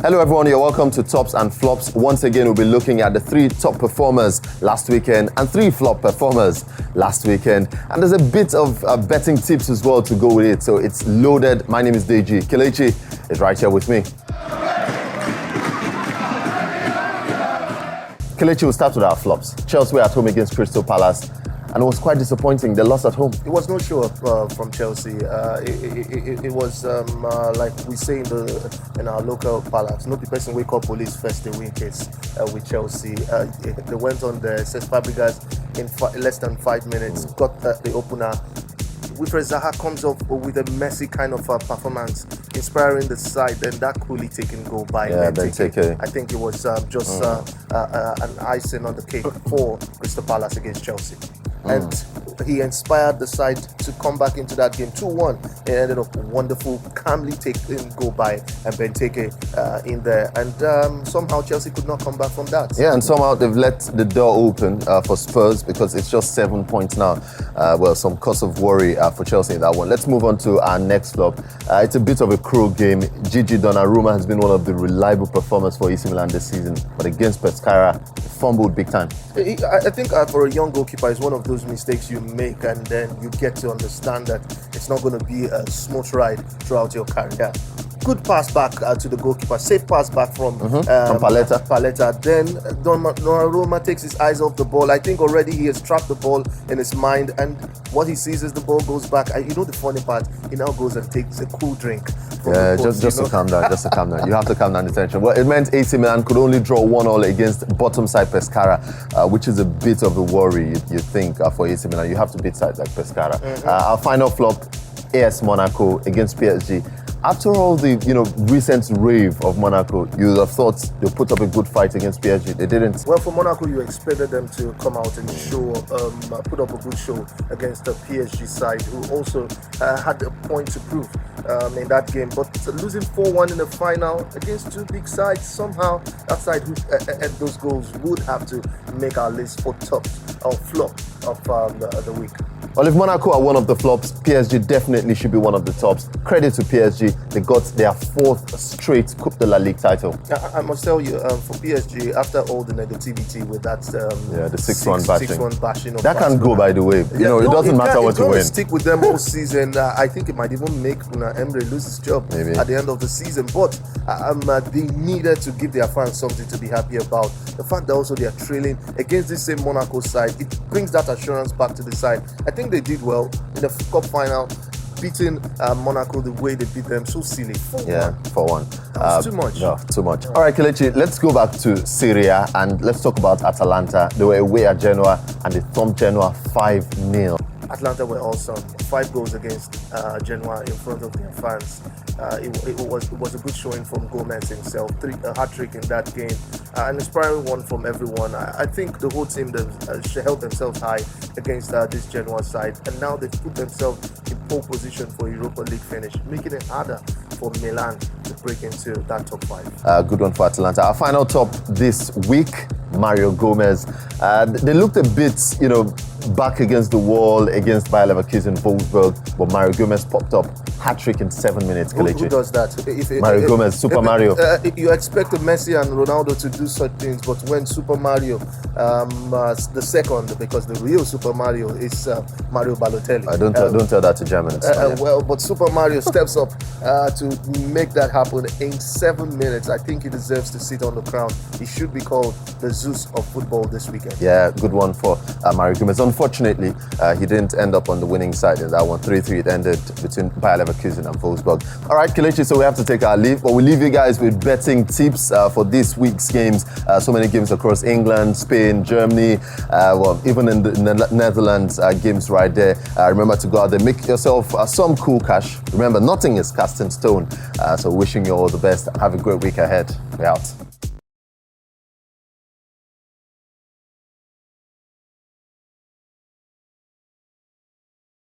Hello everyone, you're welcome to Tops and Flops. Once again, we'll be looking at the 3 top performers last weekend and 3 flop performers last weekend. And there's a bit of betting tips as well to go with it, so it's loaded. My name is Deji. Kelechi is right here with me. Kelechi, we'll start with our flops. Chelsea were at home against Crystal Palace, and it was quite disappointing. They lost at home. It was no show up from Chelsea. It was like we say in our local parlance, no person wake up police first they win case with Chelsea. They went on the Cesc Fabregas in less than 5 minutes, got the opener. Wilfred Zaha comes up with a messy kind of performance, inspiring the side. Then that coolly taken goal by Benteke. I think it was just an icing on the cake for Crystal Palace against Chelsea. And he inspired the side to come back into that game 2-1. It ended up wonderful, calmly taken goal by Benteke in there. And somehow Chelsea could not come back from that. Yeah, and somehow they've let the door open for Spurs because it's just 7 points now. Some cause of worry for Chelsea in that one. Let's move on to our next flop. It's a bit of a cruel game. Donnarumma has been one of the reliable performers for AC Milan this season, but against Pescara, fumbled big time. I think for a young goalkeeper, it's one of those mistakes you make, and then you get to understand that it's not going to be a smooth ride throughout your career. Good pass back to the goalkeeper, safe pass back from Paletta. Then Donnarumma takes his eyes off the ball. I think already he has trapped the ball in his mind, and what he sees as the ball goes back. You know the funny part, he now goes and takes a cool drink. Just to calm down, You have to calm down the tension. Well, it meant AC Milan could only draw 1-1 against bottom side Pescara, which is a bit of a worry, you think, for AC Milan. You have to beat sides like Pescara. Our final flop, AS Monaco against PSG. After all the recent rave of Monaco, you would have thought they'll put up a good fight against PSG. They didn't. Well, for Monaco, you expected them to come out and put up a good show against the PSG side, who also had a point to prove in that game. But losing 4-1 in the final against 2 big sides, somehow that side who those goals would have to make our list for top or flop of the week. Well, if Monaco are one of the flops, PSG definitely should be one of the tops. Credit to PSG, they got their 4th straight Coupe de la Ligue title. I must tell you, for PSG, after all the negativity with that the 6-1 bashing of that can go, by the way. It doesn't matter what you win. Stick with them all season. I think it might even make Emre lose his job at the end of the season. But they needed to give their fans something to be happy about. The fact that also they are trailing against this same Monaco side, it brings that assurance back to the side. I think they did well in the cup final, beating Monaco the way they beat them. So silly. 4-1. That was too much. No, too much. All right, Kelechi, let's go back to Serie A and let's talk about Atalanta. They were away at Genoa and they thumped Genoa 5-0. Atlanta were awesome. 5 goals against Genoa in front of their fans. It was a good showing from Gomez himself. A hat-trick in that game. An inspiring one from everyone. I think the whole team held themselves high against this Genoa side, and now they've put themselves in pole position for Europa League finish, making it harder for Milan to break into that top 5. Good one for Atalanta. Our final top this week, Mario Gomez. They looked a bit, back against the wall against Bayer Leverkusen, Wolfsburg, but Mario Gomez popped up, hat-trick in 7 minutes. Who does that? Mario Gomez, Super Mario. You expect Messi and Ronaldo to do such things, but when Super Mario, the second, because the real Super Mario is Mario Balotelli. Don't tell that to Germans. But Super Mario steps up to make that happen in 7 minutes. I think he deserves to sit on the crown. He should be called the Zeus of football this weekend. Yeah, good one for Mario Gomez. Unfortunately, he didn't end up on the winning side in that one. 3-3 it ended between Bayer Leverkusen and Wolfsburg. All right, Kelechi, so we have to take our leave, but we leave you guys with betting tips for this week's games. So many games across England, Spain, Germany, even in the Netherlands, games right there. Remember to go out there, make yourself some cool cash. Remember, nothing is cast in stone. So wishing you all the best. Have a great week ahead. We're out.